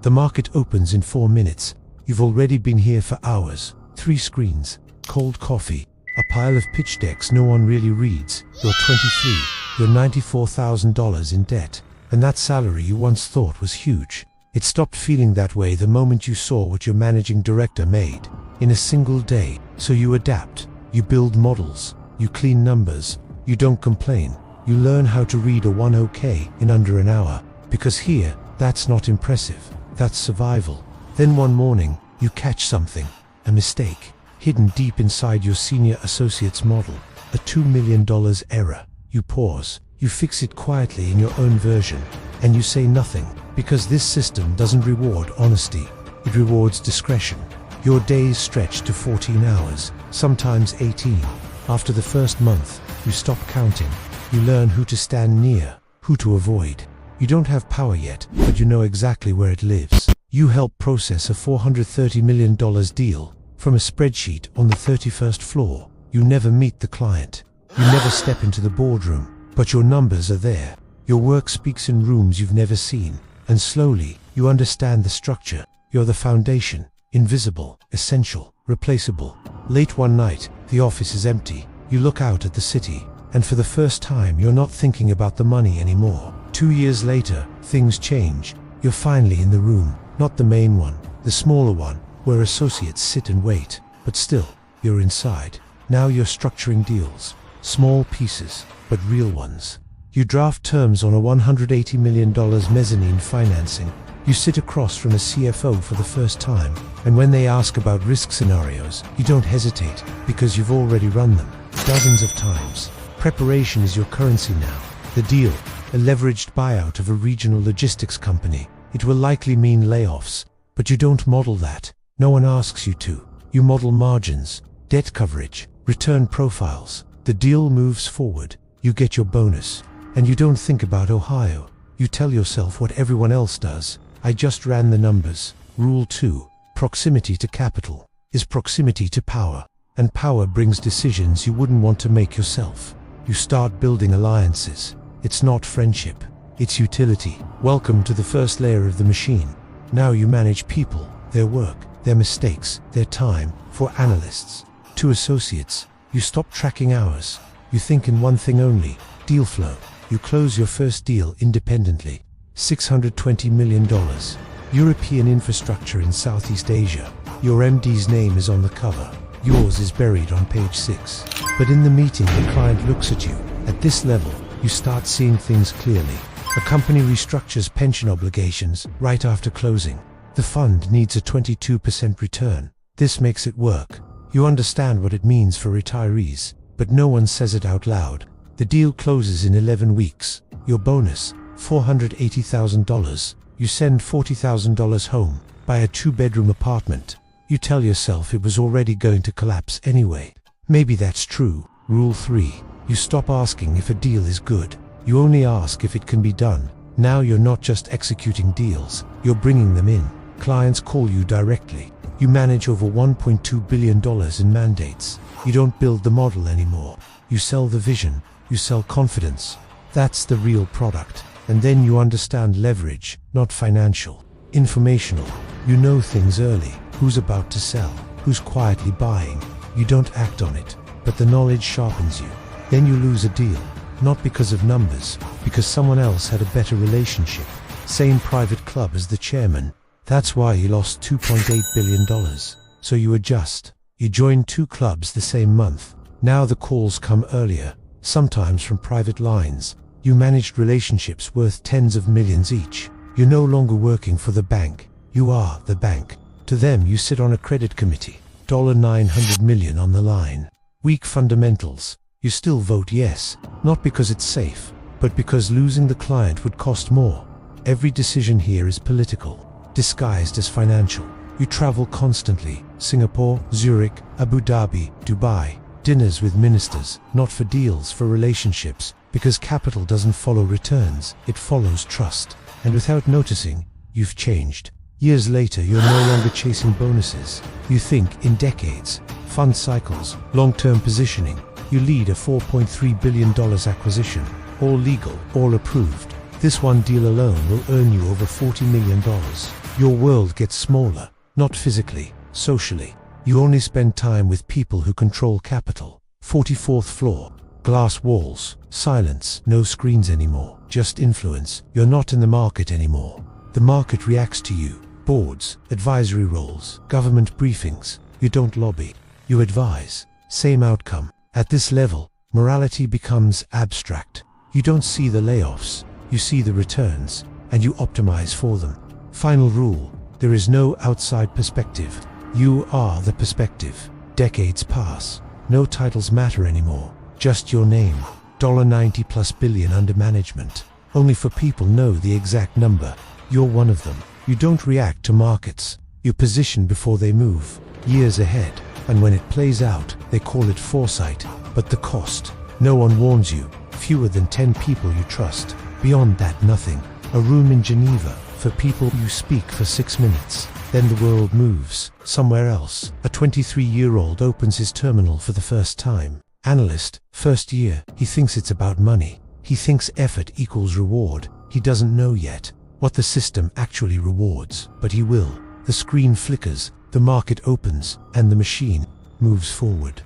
The market opens in 4 minutes. You've already been here for hours. 3 screens, cold coffee, a pile of pitch decks no one really reads. You're 23, you're $94,000 in debt, and that salary you once thought was huge. It stopped feeling that way the moment you saw what your managing director made in a single day. So you adapt, you build models, you clean numbers, you don't complain. You learn how to read a 1OK in under an hour, because here, that's not impressive, that's survival. Then one morning, you catch something, a mistake, hidden deep inside your senior associate's model, a $2 million error. You pause, you fix it quietly in your own version, and you say nothing, because this system doesn't reward honesty, it rewards discretion. Your days stretch to 14 hours, sometimes 18. After the first month, you stop counting. You learn who to stand near, who to avoid. You don't have power yet, but you know exactly where it lives. You help process a $430 million deal from a spreadsheet on the 31st floor. You never meet the client. You never step into the boardroom, but your numbers are there. Your work speaks in rooms you've never seen, and slowly, you understand the structure. You're the foundation, invisible, essential, replaceable. Late one night, the office is empty. You look out at the city, and for the first time, you're not thinking about the money anymore. 2 years later, things change. You're finally in the room, not the main one, the smaller one, where associates sit and wait, but still, you're inside. Now you're structuring deals, small pieces, but real ones. You draft terms on a $180 million mezzanine financing. You sit across from a CFO for the first time, and when they ask about risk scenarios, you don't hesitate, because you've already run them dozens of times. Preparation is your currency now. The deal, a leveraged buyout of a regional logistics company. It will likely mean layoffs, but you don't model that. No one asks you to. You model margins, debt coverage, return profiles. The deal moves forward. You get your bonus, and you don't think about Ohio. You tell yourself what everyone else does. I just ran the numbers. Rule 2. Proximity to capital is proximity to power, and power brings decisions you wouldn't want to make yourself. You start building alliances. It's not friendship, it's utility. Welcome to the first layer of the machine. Now you manage people, their work, their mistakes, their time. For analysts, 2 associates, you stop tracking hours. You think in one thing only, deal flow. You close your first deal independently. $620 million. European infrastructure in Southeast Asia. Your MD's name is on the cover. Yours is buried on page 6. But in the meeting, the client looks at you. At this level, you start seeing things clearly. A company restructures pension obligations right after closing. The fund needs a 22% return. This makes it work. You understand what it means for retirees, but no one says it out loud. The deal closes in 11 weeks. Your bonus, $480,000. You send $40,000 home, buy a 2-bedroom apartment. You tell yourself it was already going to collapse anyway. Maybe that's true. Rule 3. You stop asking if a deal is good. You only ask if it can be done. Now you're not just executing deals, you're bringing them in. Clients call you directly. You manage over $1.2 billion in mandates. You don't build the model anymore. You sell the vision. You sell confidence. That's the real product. And then you understand leverage, not financial. Informational. You know things early. Who's about to sell? Who's quietly buying? You don't act on it, but the knowledge sharpens you. Then you lose a deal. Not because of numbers, because someone else had a better relationship. Same private club as the chairman. That's why you lost $2.8 billion. So you adjust. You join 2 clubs the same month. Now the calls come earlier, sometimes from private lines. You managed relationships worth tens of millions each. You're no longer working for the bank. You are the bank. To them, you sit on a credit committee. $900 million on the line. Weak fundamentals. You still vote yes, not because it's safe, but because losing the client would cost more. Every decision here is political, disguised as financial. You travel constantly. Singapore, Zurich, Abu Dhabi, Dubai. Dinners with ministers, not for deals, for relationships. Because capital doesn't follow returns, it follows trust. And without noticing, you've changed. Years later, you're no longer chasing bonuses. You think in decades, fund cycles, long-term positioning. You lead a $4.3 billion acquisition, all legal, all approved. This one deal alone will earn you over $40 million. Your world gets smaller, not physically, socially. You only spend time with people who control capital. 44th floor. Glass walls, silence, no screens anymore, just influence. You're not in the market anymore. The market reacts to you. Boards, advisory roles, government briefings. You don't lobby, you advise. Same outcome. At this level, morality becomes abstract. You don't see the layoffs, you see the returns, and you optimize for them. Final rule, there is no outside perspective. You are the perspective. Decades pass. No titles matter anymore. Just your name. $90+ billion under management. Only for people know the exact number. You're one of them. You don't react to markets. You position before they move. Years ahead. And when it plays out, they call it foresight. But the cost? No one warns you. Fewer than 10 people you trust. Beyond that, nothing. A room in Geneva. For people you speak for 6 minutes. Then the world moves. Somewhere else. A 23-year-old opens his terminal for the first time. Analyst, first year. He thinks it's about money. He thinks effort equals reward. He doesn't know yet what the system actually rewards. But he will. The screen flickers, the market opens, and the machine moves forward.